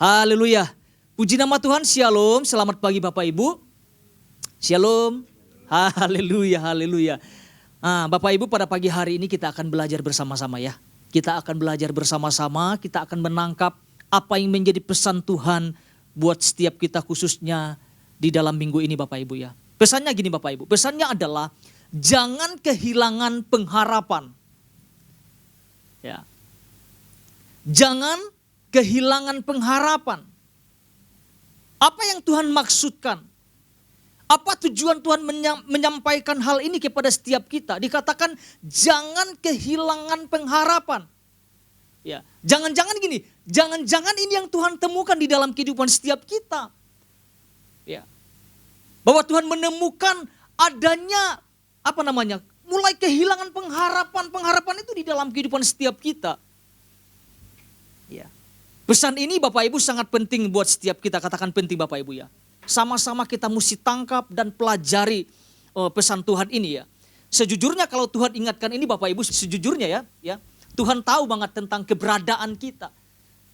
Haleluya. Puji nama Tuhan, shalom. Selamat pagi Bapak Ibu. Shalom. Haleluya, haleluya. Bapak Ibu, pada pagi hari ini kita akan belajar bersama-sama ya. Kita akan belajar bersama-sama, kita akan menangkap apa yang menjadi pesan Tuhan buat setiap kita khususnya di dalam minggu ini Bapak Ibu ya. Pesannya gini Bapak Ibu, pesannya adalah jangan kehilangan pengharapan. Ya. Jangan kehilangan pengharapan. Apa yang Tuhan maksudkan? Apa tujuan Tuhan menyampaikan hal ini kepada setiap kita? Dikatakan jangan kehilangan pengharapan. Ya, jangan-jangan gini, jangan-jangan ini yang Tuhan temukan di dalam kehidupan setiap kita. Ya. Bahwa Tuhan menemukan adanya mulai kehilangan pengharapan. Pengharapan itu di dalam kehidupan setiap kita. Ya. Pesan ini Bapak Ibu sangat penting buat setiap kita, katakan penting Bapak Ibu ya. Sama-sama kita mesti tangkap dan pelajari pesan Tuhan ini ya. Sejujurnya kalau Tuhan ingatkan ini Bapak Ibu, sejujurnya ya, Tuhan tahu banget tentang keberadaan kita.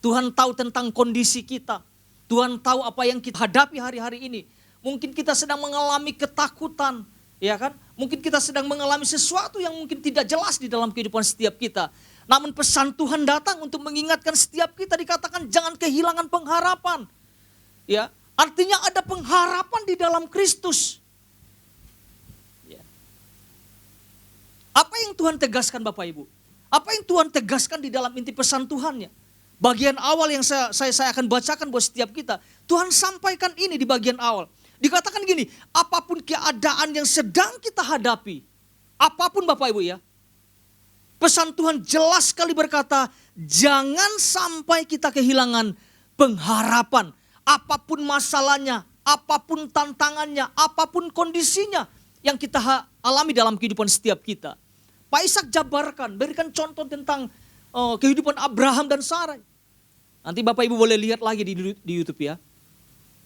Tuhan tahu tentang kondisi kita. Tuhan tahu apa yang kita hadapi hari-hari ini. Mungkin kita sedang mengalami ketakutan, ya kan? Mungkin kita sedang mengalami sesuatu yang mungkin tidak jelas di dalam kehidupan setiap kita. Namun pesan Tuhan datang untuk mengingatkan setiap kita, dikatakan jangan kehilangan pengharapan. Ya, artinya ada pengharapan di dalam Kristus. Ya. Apa yang Tuhan tegaskan Bapak Ibu? Apa yang Tuhan tegaskan di dalam inti pesan Tuhannya? Bagian awal yang saya akan bacakan buat setiap kita. Tuhan sampaikan ini di bagian awal. Dikatakan gini, apapun keadaan yang sedang kita hadapi, apapun Bapak Ibu ya, pesan Tuhan jelas sekali berkata, jangan sampai kita kehilangan pengharapan. Apapun masalahnya, apapun tantangannya, apapun kondisinya yang kita alami dalam kehidupan setiap kita. Pak Ishak jabarkan, berikan contoh tentang kehidupan Abraham dan Sarai. Nanti Bapak Ibu boleh lihat lagi di YouTube ya.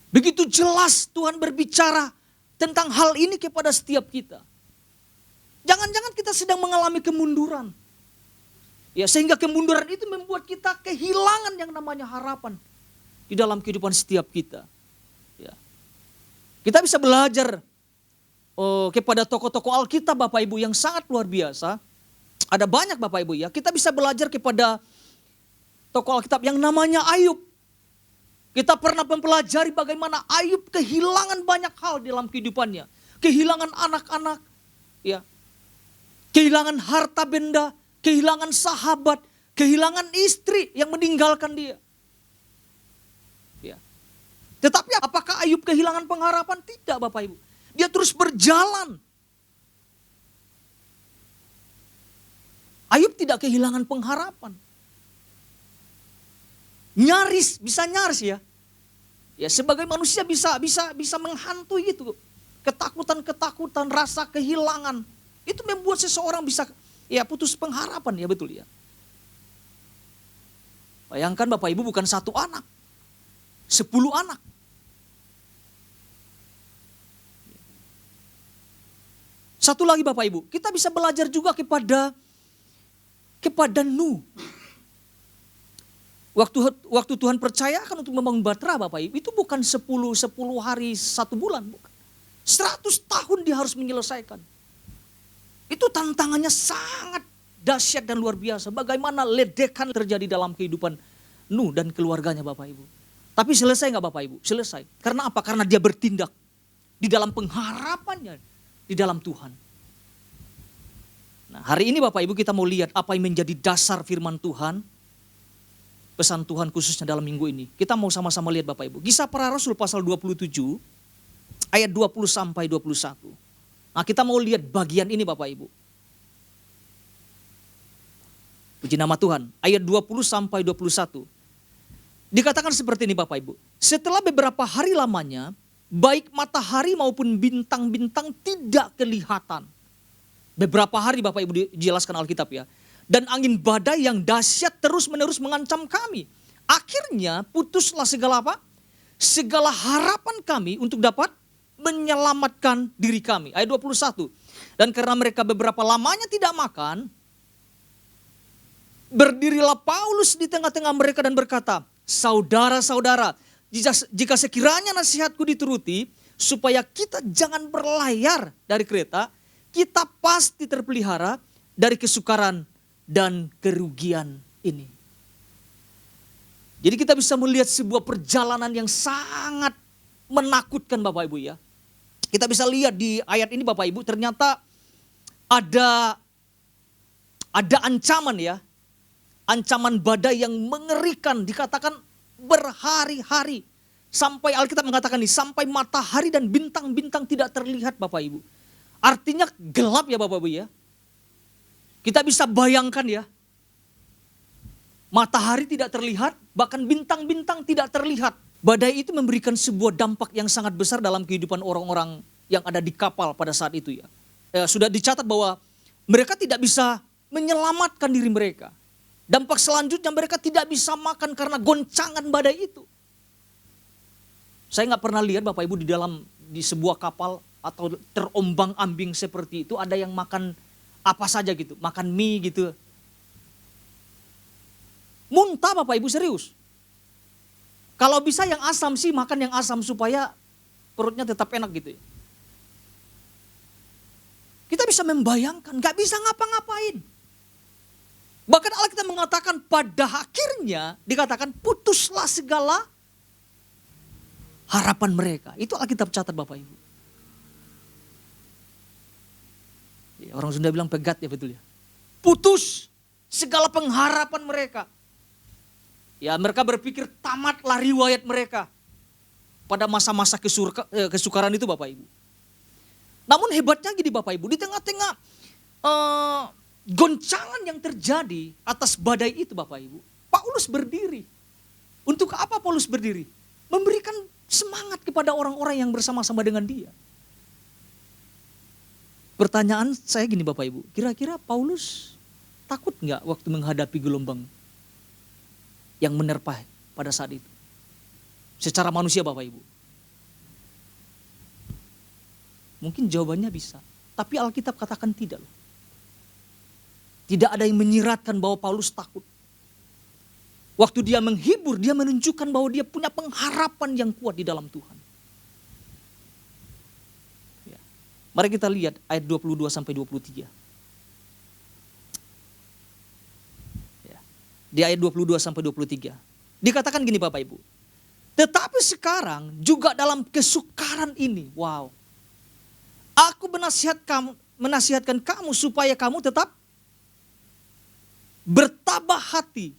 Begitu jelas Tuhan berbicara tentang hal ini kepada setiap kita. Jangan-jangan kita sedang mengalami kemunduran. Ya, sehingga kemunduran itu membuat kita kehilangan yang namanya harapan di dalam kehidupan setiap kita. Ya. Kita bisa belajar kepada tokoh-tokoh Alkitab Bapak Ibu yang sangat luar biasa. Ada banyak Bapak Ibu ya. Kita bisa belajar kepada tokoh Alkitab yang namanya Ayub. Kita pernah mempelajari bagaimana Ayub kehilangan banyak hal dalam kehidupannya. Kehilangan anak-anak, ya, kehilangan harta benda, kehilangan sahabat, kehilangan istri yang meninggalkan dia. Ya. Tetapi apakah Ayub kehilangan pengharapan? Tidak Bapak Ibu. Dia terus berjalan. Ayub tidak kehilangan pengharapan. Bisa nyaris ya. Ya, sebagai manusia bisa menghantui itu. Ketakutan, rasa kehilangan. Itu membuat seseorang bisa putus pengharapan ya, betul ya. Bayangkan Bapak Ibu bukan 1 anak. 10 anak. Satu lagi Bapak Ibu, kita bisa belajar juga kepada Nuh. Waktu Tuhan percayakan untuk membangun Batra Bapak Ibu, itu bukan 10 hari 1 bulan. Bukan. 100 tahun dia harus menyelesaikan. Itu tantangannya sangat dahsyat dan luar biasa. Bagaimana ledekan terjadi dalam kehidupan Nuh dan keluarganya Bapak Ibu. Tapi selesai gak Bapak Ibu? Selesai. Karena apa? Karena dia bertindak di dalam pengharapannya di dalam Tuhan. Nah, hari ini Bapak Ibu kita mau lihat apa yang menjadi dasar firman Tuhan. Pesan Tuhan khususnya dalam minggu ini. Kita mau sama-sama lihat Bapak Ibu. Kisah Para Rasul pasal 27 ayat 20 sampai 21. Nah, kita mau lihat bagian ini Bapak Ibu. Puji nama Tuhan. Ayat 20 sampai 21. Dikatakan seperti ini Bapak Ibu. Setelah beberapa hari lamanya, baik matahari maupun bintang-bintang tidak kelihatan. Beberapa hari Bapak Ibu dijelaskan Alkitab ya. Dan angin badai yang dahsyat terus-menerus mengancam kami. Akhirnya putuslah segala apa? Segala harapan kami untuk dapat menyelamatkan diri kami. Ayat 21. Dan karena mereka beberapa lamanya tidak makan, berdirilah Paulus di tengah-tengah mereka dan berkata, saudara-saudara, jika sekiranya nasihatku dituruti, supaya kita jangan berlayar dari kereta, kita pasti terpelihara dari kesukaran dan kerugian ini. Jadi kita bisa melihat sebuah perjalanan yang sangat menakutkan Bapak Ibu ya. Kita bisa lihat di ayat ini Bapak Ibu, ternyata ada ancaman ya. Ancaman badai yang mengerikan, dikatakan berhari-hari. Sampai Alkitab mengatakan nih, sampai matahari dan bintang-bintang tidak terlihat Bapak Ibu. Artinya gelap ya Bapak Ibu ya. Kita bisa bayangkan ya. Matahari tidak terlihat, bahkan bintang-bintang tidak terlihat. Badai itu memberikan sebuah dampak yang sangat besar dalam kehidupan orang-orang yang ada di kapal pada saat itu ya. Sudah dicatat bahwa mereka tidak bisa menyelamatkan diri mereka. Dampak selanjutnya mereka tidak bisa makan karena goncangan badai itu. Saya nggak pernah lihat Bapak Ibu di sebuah kapal atau terombang-ambing seperti itu ada yang makan apa saja gitu, makan mie gitu. Muntah Bapak Ibu, serius. Kalau bisa yang asam sih makan yang asam supaya perutnya tetap enak gitu. Kita bisa membayangkan, nggak bisa ngapa-ngapain. Bahkan Alkitab mengatakan pada akhirnya dikatakan putuslah segala harapan mereka. Itu Alkitab catat Bapak Ibu. Ya, orang Sunda bilang pegat ya betul ya. Putus segala pengharapan mereka. Ya mereka berpikir tamatlah riwayat mereka pada masa-masa kesukaran itu Bapak Ibu. Namun hebatnya gini Bapak Ibu, di tengah-tengah goncangan yang terjadi atas badai itu Bapak Ibu, Paulus berdiri. Untuk apa Paulus berdiri? Memberikan semangat kepada orang-orang yang bersama-sama dengan dia. Pertanyaan saya gini Bapak Ibu, kira-kira Paulus takut nggak waktu menghadapi gelombang yang menerpa pada saat itu? Secara manusia Bapak Ibu. Mungkin jawabannya bisa, tapi Alkitab katakan tidak loh. Tidak ada yang menyiratkan bahwa Paulus takut. Waktu dia menghibur, dia menunjukkan bahwa dia punya pengharapan yang kuat di dalam Tuhan. Ya. Mari kita lihat ayat 22 sampai 23. Ya. Di ayat 22 sampai 23. Dikatakan gini Bapak Ibu. Tetapi sekarang juga dalam kesukaran ini, wow. Aku menasihatkan kamu supaya kamu tetap bertabah hati.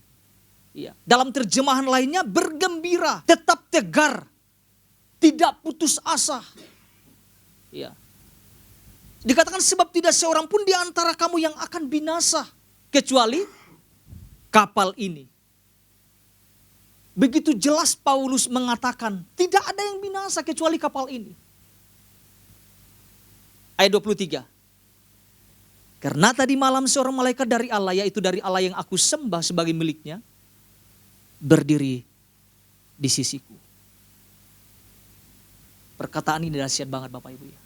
Ya. Dalam terjemahan lainnya bergembira, tetap tegar, tidak putus asa. Ya. Dikatakan sebab tidak seorang pun di antara kamu yang akan binasa kecuali kapal ini. Begitu jelas Paulus mengatakan tidak ada yang binasa kecuali kapal ini. Ayat 23. Karena tadi malam seorang malaikat dari Allah, yaitu dari Allah yang aku sembah sebagai miliknya, berdiri di sisiku. Perkataan ini dahsyat banget Bapak Ibu ya.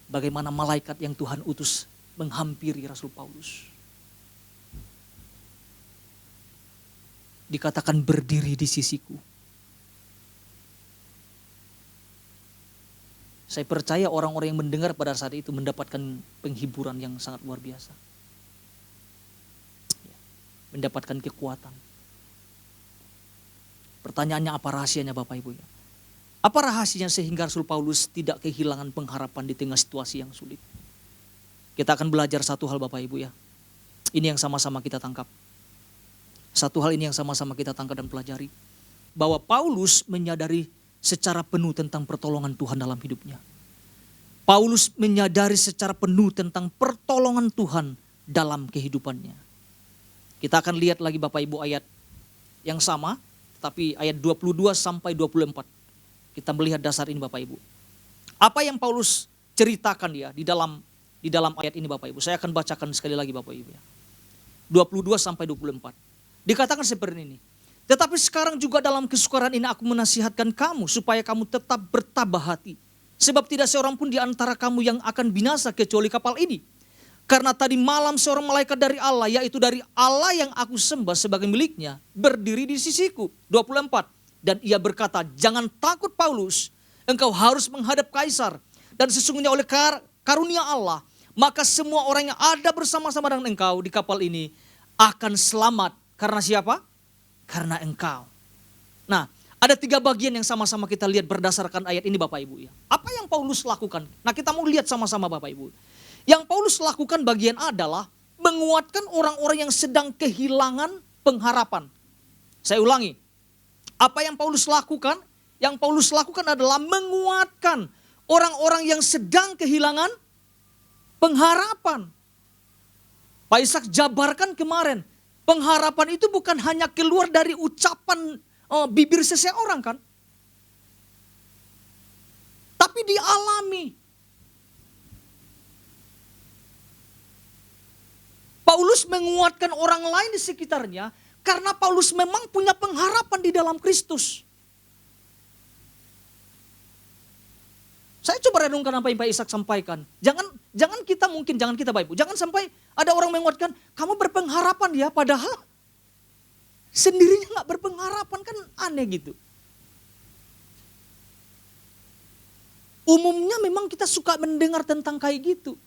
Bagaimana malaikat yang Tuhan utus menghampiri Rasul Paulus. Dikatakan berdiri di sisiku. Saya percaya orang-orang yang mendengar pada saat itu mendapatkan penghiburan yang sangat luar biasa. Mendapatkan kekuatan. Pertanyaannya apa rahasianya Bapak Ibu ya? Apa rahasianya sehingga Rasul Paulus tidak kehilangan pengharapan di tengah situasi yang sulit? Kita akan belajar satu hal Bapak Ibu ya. Ini yang sama-sama kita tangkap. Satu hal ini yang sama-sama kita tangkap dan pelajari. Bahwa Paulus menyadari secara penuh tentang pertolongan Tuhan dalam hidupnya. Paulus menyadari secara penuh tentang pertolongan Tuhan dalam kehidupannya. Kita akan lihat lagi Bapak Ibu ayat yang sama, tapi ayat 22 sampai 24. Kita melihat dasar ini Bapak Ibu. Apa yang Paulus ceritakan ya di dalam ayat ini Bapak Ibu. Saya akan bacakan sekali lagi Bapak Ibu ya. 22 sampai 24. Dikatakan seperti ini. Tetapi sekarang juga dalam kesukaran ini aku menasihatkan kamu supaya kamu tetap bertabah hati. Sebab tidak seorang pun di antara kamu yang akan binasa kecuali kapal ini. Karena tadi malam seorang malaikat dari Allah, yaitu dari Allah yang aku sembah sebagai miliknya, berdiri di sisiku. 24. Dan ia berkata, jangan takut Paulus, engkau harus menghadap kaisar. Dan sesungguhnya oleh karunia Allah, maka semua orang yang ada bersama-sama dengan engkau di kapal ini akan selamat. Karena siapa? Karena engkau. Nah, ada 3 bagian yang sama-sama kita lihat berdasarkan ayat ini Bapak Ibu ya. Apa yang Paulus lakukan? Nah, kita mau lihat sama-sama Bapak Ibu. Yang Paulus lakukan bagian adalah menguatkan orang-orang yang sedang kehilangan pengharapan. Saya ulangi. Apa yang Paulus lakukan? Yang Paulus lakukan adalah menguatkan orang-orang yang sedang kehilangan pengharapan. Pak Ishak jabarkan kemarin. Pengharapan itu bukan hanya keluar dari ucapan bibir seseorang kan. Tapi dialami. Paulus menguatkan orang lain di sekitarnya karena Paulus memang punya pengharapan di dalam Kristus. Saya coba renungkan apa yang Pak Ishak sampaikan. Jangan kita Bapak Ibu, jangan sampai ada orang menguatkan, kamu berpengharapan ya, padahal sendirinya gak berpengharapan, kan aneh gitu. Umumnya memang kita suka mendengar tentang kayak gitu.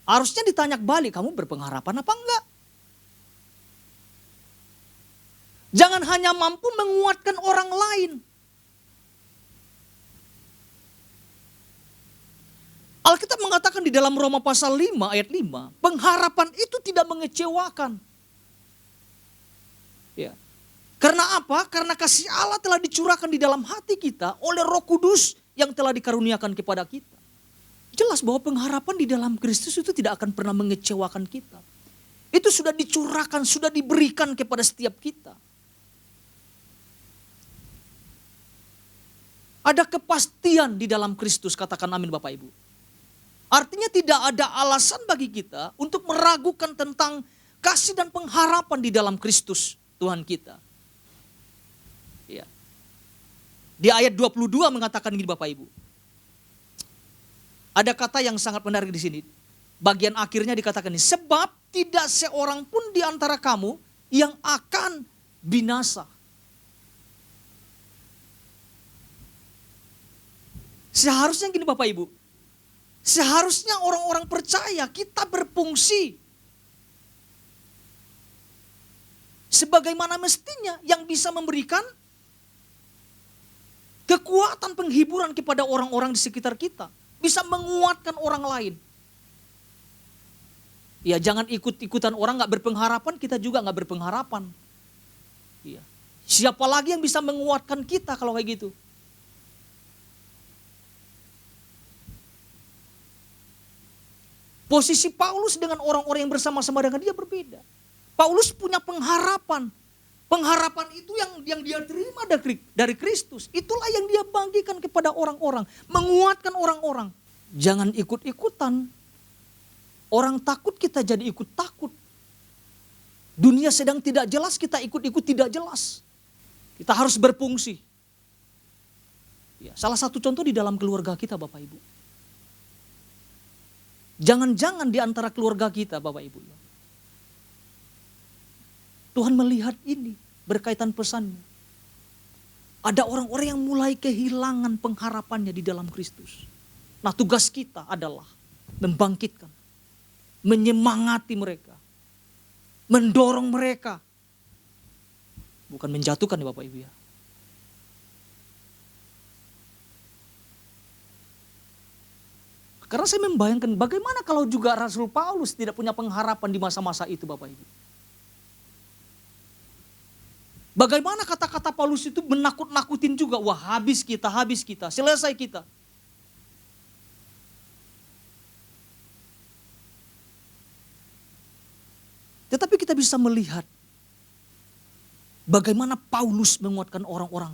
Harusnya ditanya balik, kamu berpengharapan apa enggak? Jangan hanya mampu menguatkan orang lain. Alkitab mengatakan di dalam Roma pasal 5 ayat 5, pengharapan itu tidak mengecewakan. Ya. Karena apa? Karena kasih Allah telah dicurahkan di dalam hati kita oleh Roh Kudus yang telah dikaruniakan kepada kita. Jelas bahwa pengharapan di dalam Kristus itu tidak akan pernah mengecewakan kita. Itu sudah dicurahkan, sudah diberikan kepada setiap kita. Ada kepastian di dalam Kristus, katakan amin Bapak Ibu. Artinya tidak ada alasan bagi kita untuk meragukan tentang kasih dan pengharapan di dalam Kristus Tuhan kita. Ya. Di ayat 22 mengatakan gini Bapak Ibu. Ada kata yang sangat menarik di sini. Bagian akhirnya dikatakan ini, sebab tidak seorang pun di antara kamu yang akan binasa. Seharusnya gini Bapak Ibu. Seharusnya orang-orang percaya kita berfungsi sebagaimana mestinya yang bisa memberikan kekuatan penghiburan kepada orang-orang di sekitar kita. Bisa menguatkan orang lain. Ya jangan ikut-ikutan orang gak berpengharapan, kita juga gak berpengharapan. Ya. Siapa lagi yang bisa menguatkan kita kalau kayak gitu? Posisi Paulus dengan orang-orang yang bersama-sama dengan dia berbeda. Paulus punya pengharapan. Pengharapan itu yang dia terima dari Kristus. Itulah yang dia bagikan kepada orang-orang. Menguatkan orang-orang. Jangan ikut-ikutan. Orang takut kita jadi ikut takut. Dunia sedang tidak jelas, kita ikut-ikut tidak jelas. Kita harus berfungsi. Ya, salah satu contoh di dalam keluarga kita Bapak Ibu. Jangan-jangan di antara keluarga kita Bapak Ibu. Tuhan melihat ini berkaitan pesannya. Ada orang-orang yang mulai kehilangan pengharapannya di dalam Kristus. Nah tugas kita adalah membangkitkan, menyemangati mereka, mendorong mereka. Bukan menjatuhkan ya Bapak Ibu ya. Karena saya membayangkan bagaimana kalau juga Rasul Paulus tidak punya pengharapan di masa-masa itu Bapak Ibu. Bagaimana kata-kata Paulus itu menakut-nakutin juga. Wah habis kita, selesai kita. Tetapi kita bisa melihat bagaimana Paulus menguatkan orang-orang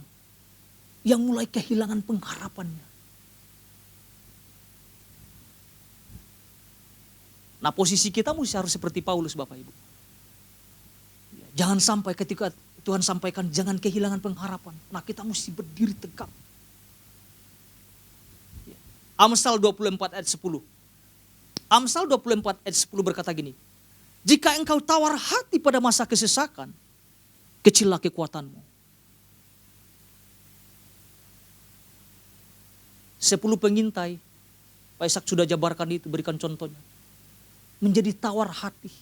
yang mulai kehilangan pengharapannya. Nah posisi kita harus seperti Paulus Bapak Ibu. Jangan sampai ketika Tuhan sampaikan jangan kehilangan pengharapan. Nah kita mesti berdiri tegak. Amsal 24 ayat 10. Amsal 24 ayat 10 berkata gini, jika engkau tawar hati pada masa kesesakan, kecillah kekuatanmu. 10 pengintai, Pak Ishak sudah jabarkan itu, berikan contohnya. Menjadi tawar hati.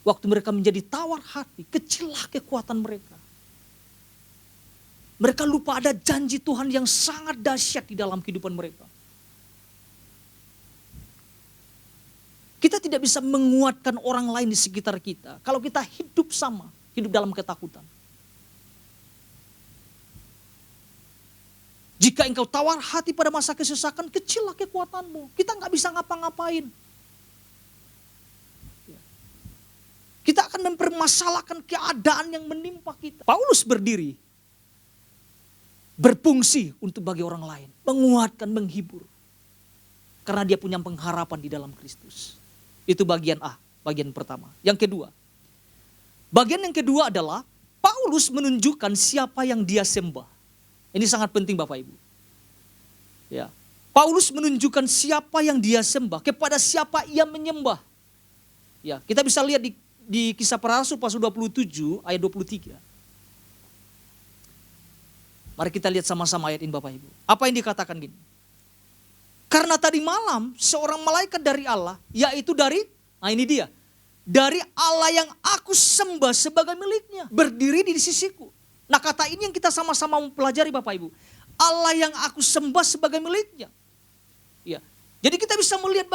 Waktu mereka menjadi tawar hati, kecillah kekuatan mereka. Mereka lupa ada janji Tuhan yang sangat dahsyat di dalam kehidupan mereka. Kita tidak bisa menguatkan orang lain di sekitar kita kalau kita hidup sama, hidup dalam ketakutan. Jika engkau tawar hati pada masa kesesakan, kecillah kekuatanmu. Kita nggak bisa ngapa-ngapain. Kita akan mempermasalahkan keadaan yang menimpa kita. Paulus berdiri, berfungsi untuk bagi orang lain, menguatkan, menghibur. Karena dia punya pengharapan di dalam Kristus. Itu bagian A, bagian pertama. Yang kedua, bagian yang kedua adalah Paulus menunjukkan siapa yang dia sembah. Ini sangat penting Bapak Ibu. Ya, Paulus menunjukkan siapa yang dia sembah, kepada siapa ia menyembah. Ya, kita bisa lihat di Kisah Para Rasul pasal 27 ayat 23. Mari kita lihat sama-sama ayat ini Bapak Ibu. Apa yang dikatakan gini? Karena tadi malam seorang malaikat dari Allah, yaitu dari Allah yang aku sembah sebagai miliknya, berdiri di sisiku. Nah, kata ini yang kita sama-sama mempelajari Bapak Ibu. Allah yang aku sembah sebagai miliknya. Ya. Jadi kita bisa melihat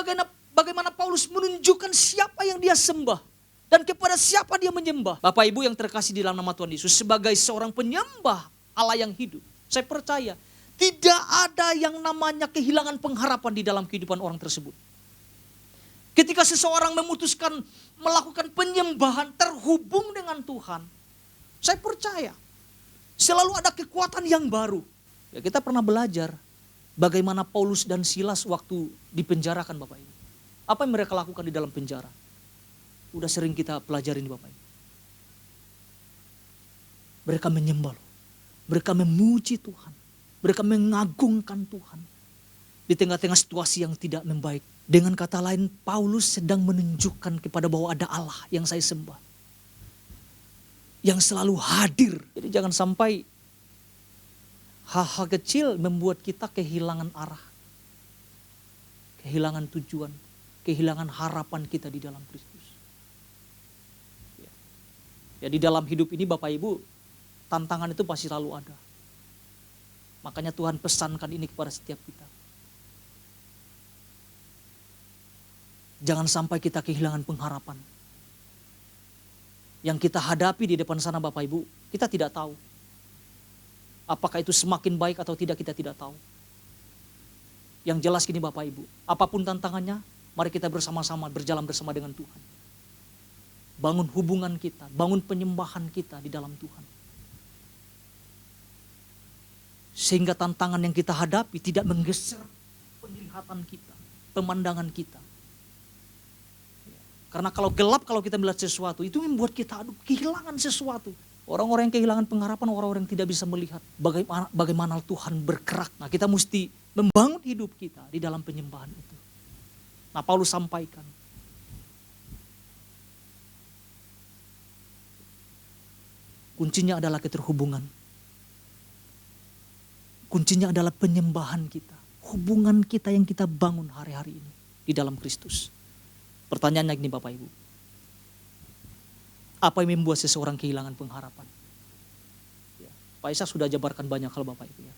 bagaimana Paulus menunjukkan siapa yang dia sembah dan kepada siapa dia menyembah. Bapak Ibu yang terkasih di dalam nama Tuhan Yesus, sebagai seorang penyembah Allah yang hidup, saya percaya tidak ada yang namanya kehilangan pengharapan di dalam kehidupan orang tersebut. Ketika seseorang memutuskan melakukan penyembahan terhubung dengan Tuhan, saya percaya selalu ada kekuatan yang baru. Ya, kita pernah belajar bagaimana Paulus dan Silas waktu dipenjarakan Bapak Ibu. Apa yang mereka lakukan di dalam penjara? Udah sering kita pelajarin Bapak Ibu. Mereka menyembah, mereka memuji Tuhan. Mereka mengagungkan Tuhan di tengah-tengah situasi yang tidak membaik. Dengan kata lain, Paulus sedang menunjukkan kepada bahwa ada Allah yang saya sembah, yang selalu hadir. Jadi jangan sampai hal-hal kecil membuat kita kehilangan arah, kehilangan tujuan, kehilangan harapan kita di dalam Kristus. Ya, di dalam hidup ini Bapak Ibu, tantangan itu pasti selalu ada. Makanya Tuhan pesankan ini kepada setiap kita. Jangan sampai kita kehilangan pengharapan. Yang kita hadapi di depan sana Bapak Ibu, kita tidak tahu. Apakah itu semakin baik atau tidak, kita tidak tahu. Yang jelas gini Bapak Ibu, apapun tantangannya, mari kita bersama-sama berjalan bersama dengan Tuhan. Bangun hubungan kita, bangun penyembahan kita di dalam Tuhan. Sehingga tantangan yang kita hadapi tidak menggeser penglihatan kita, pemandangan kita. Karena kalau gelap, kalau kita melihat sesuatu, itu membuat kita kehilangan sesuatu. Orang-orang yang kehilangan pengharapan, orang-orang yang tidak bisa melihat bagaimana Tuhan bergerak. Nah, kita mesti membangun hidup kita di dalam penyembahan itu. Nah, Paulus sampaikan. Kuncinya adalah keterhubungan. Kuncinya adalah penyembahan kita. Hubungan kita yang kita bangun hari-hari ini di dalam Kristus. Pertanyaannya gini Bapak Ibu. Apa yang membuat seseorang kehilangan pengharapan? Ya, Pak Ishak sudah jabarkan banyak hal Bapak Ibu ya.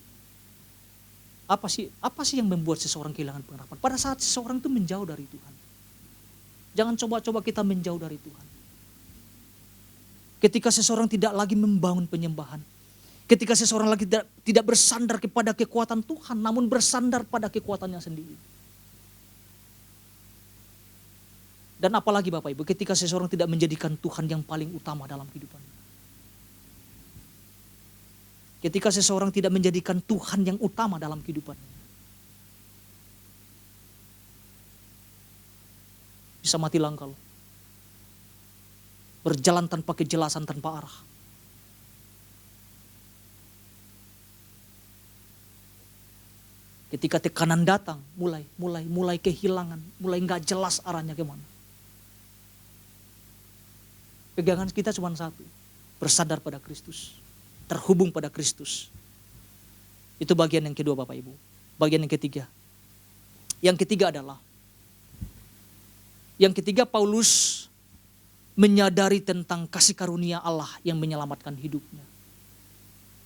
Apa sih yang membuat seseorang kehilangan pengharapan? Pada saat seseorang itu menjauh dari Tuhan. Jangan coba-coba kita menjauh dari Tuhan. Ketika seseorang tidak lagi membangun penyembahan. Ketika seseorang lagi tidak bersandar kepada kekuatan Tuhan, namun bersandar pada kekuatannya sendiri. Dan apalagi Bapak Ibu, ketika seseorang tidak menjadikan Tuhan yang paling utama dalam kehidupannya. Ketika seseorang tidak menjadikan Tuhan yang utama dalam kehidupannya. Bisa mati langkah loh. Berjalan tanpa kejelasan, tanpa arah. Ketika tekanan datang, mulai kehilangan, mulai nggak jelas arahnya kemana. Pegangan kita cuma satu, bersandar pada Kristus, terhubung pada Kristus. Itu bagian yang kedua Bapak Ibu. Bagian yang ketiga. Yang ketiga adalah, Paulus menyadari tentang kasih karunia Allah yang menyelamatkan hidupnya.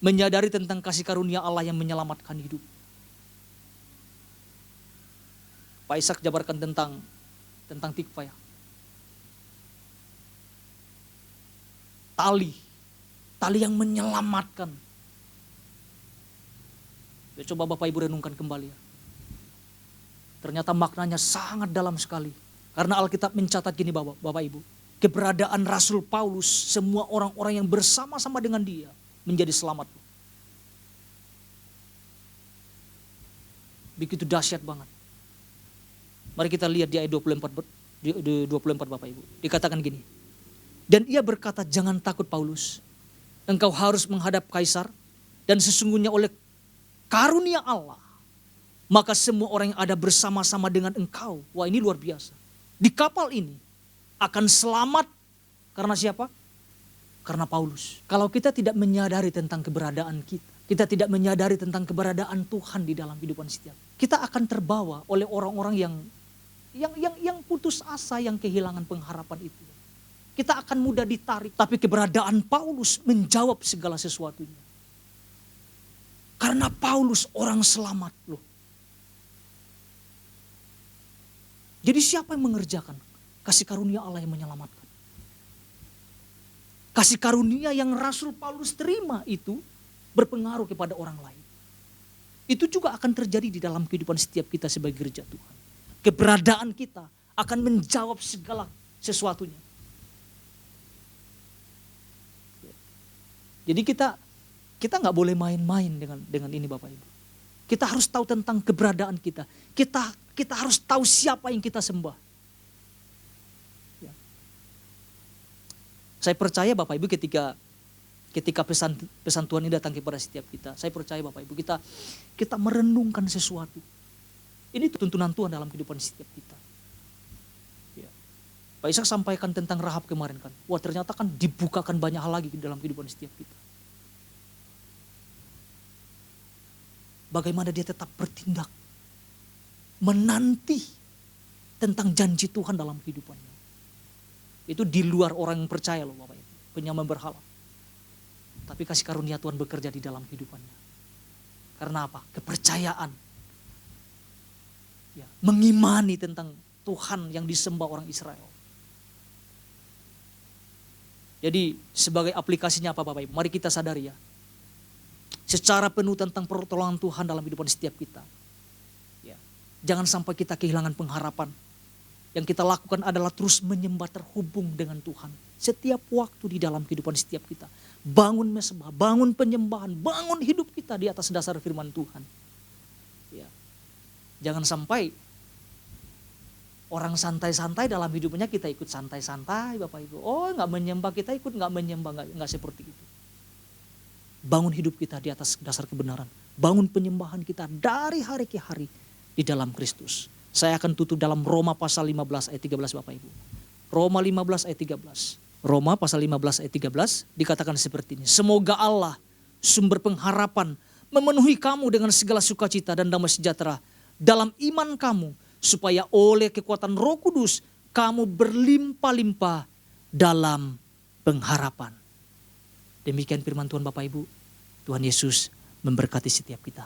Menyadari tentang kasih karunia Allah yang menyelamatkan hidup. Pak Ishak jabarkan tentang tikva ya. Tali yang menyelamatkan. Ya, coba Bapak Ibu renungkan kembali ya. Ternyata maknanya sangat dalam sekali. Karena Alkitab mencatat gini Bapak Ibu. Keberadaan Rasul Paulus, semua orang-orang yang bersama-sama dengan dia menjadi selamat. Begitu dahsyat banget. Mari kita lihat di ayat 24 Bapak Ibu. Dikatakan gini. Dan ia berkata, jangan takut Paulus. Engkau harus menghadap Kaisar. Dan sesungguhnya oleh karunia Allah, maka semua orang yang ada bersama-sama dengan engkau. Wah, ini luar biasa. Di kapal ini akan selamat karena siapa? Karena Paulus. Kalau kita tidak menyadari tentang keberadaan kita tidak menyadari tentang keberadaan Tuhan di dalam kehidupan setiap, kita akan terbawa oleh orang-orang yang putus asa, yang kehilangan pengharapan itu. Kita akan mudah ditarik, tapi keberadaan Paulus menjawab segala sesuatunya. Karena Paulus orang selamat loh. Jadi siapa yang mengerjakan? Kasih karunia Allah yang menyelamatkan. Kasih karunia yang Rasul Paulus terima itu berpengaruh kepada orang lain. Itu juga akan terjadi di dalam kehidupan setiap kita sebagai gereja Tuhan. Keberadaan kita akan menjawab segala sesuatunya. Jadi kita nggak boleh main-main dengan ini Bapak Ibu. Kita harus tahu tentang keberadaan kita. Kita harus tahu siapa yang kita sembah. Ya. Saya percaya Bapak Ibu ketika pesan Tuhan ini datang kepada setiap kita. Saya percaya Bapak Ibu kita merenungkan sesuatu. Ini tuntunan Tuhan dalam kehidupan setiap kita. Ya. Pak Ishak sampaikan tentang Rahab kemarin kan. Wah, ternyata kan dibukakan banyak hal lagi dalam kehidupan setiap kita. Bagaimana dia tetap bertindak, menanti tentang janji Tuhan dalam kehidupannya. Itu di luar orang yang percaya loh Bapak Ibu, penyembah berhala. Tapi kasih karunia Tuhan bekerja di dalam kehidupannya. Karena apa? Kepercayaan. Ya, mengimani tentang Tuhan yang disembah orang Israel. Jadi sebagai aplikasinya apa Bapak Ibu? Mari kita sadari ya. Secara penuh tentang pertolongan Tuhan dalam kehidupan setiap kita. Ya. Jangan sampai kita kehilangan pengharapan. Yang kita lakukan adalah terus menyembah, terhubung dengan Tuhan. Setiap waktu di dalam kehidupan setiap kita. Bangun mesbah, bangun penyembahan, bangun hidup kita di atas dasar firman Tuhan. Ya. Jangan sampai orang santai-santai dalam hidupnya kita ikut santai-santai Bapak Ibu. Oh gak menyembah, kita ikut gak menyembah, gak seperti itu. Bangun hidup kita di atas dasar kebenaran. Bangun penyembahan kita dari hari ke hari di dalam Kristus. Saya akan tutup dalam Roma pasal 15 ayat 13 Bapak Ibu. Roma 15 ayat 13. Roma pasal 15 ayat 13 dikatakan seperti ini. Semoga Allah sumber pengharapan memenuhi kamu dengan segala sukacita dan damai sejahtera dalam iman kamu. Supaya oleh kekuatan Roh Kudus kamu berlimpah-limpah dalam pengharapan. Demikian firman Tuhan Bapak Ibu. Tuhan Yesus memberkati setiap kita.